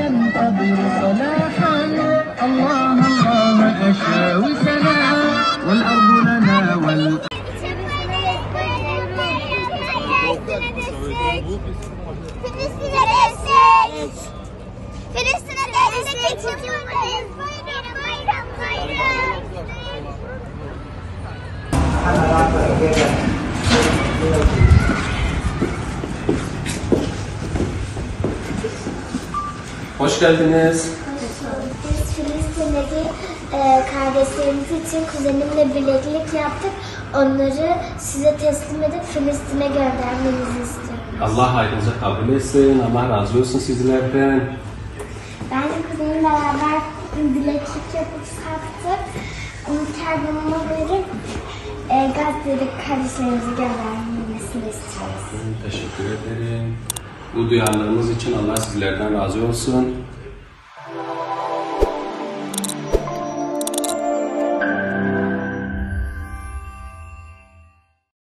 ينتظر صلاحا الله الله أشاوي سلام والأرض لنا Filistin'e destek çıkmalıyız. Bayram bayram. Hoş geldiniz. Biz Filistin'deki kardeşlerimiz için kuzenimle bileklik yaptık. Onları size teslim edip Filistin'e göndermenizi istiyorum. Allah hayrınıza kabul etsin. Allah razı olsun sizlerden. Ben de kuzenimle beraber bileklik yapıp sattık. Onu kargomumu verip Gazze'deki kardeşlerimizi göndermesini istiyoruz. Teşekkür ederim. Bu duyarlılığınız için Allah sizlerden razı olsun.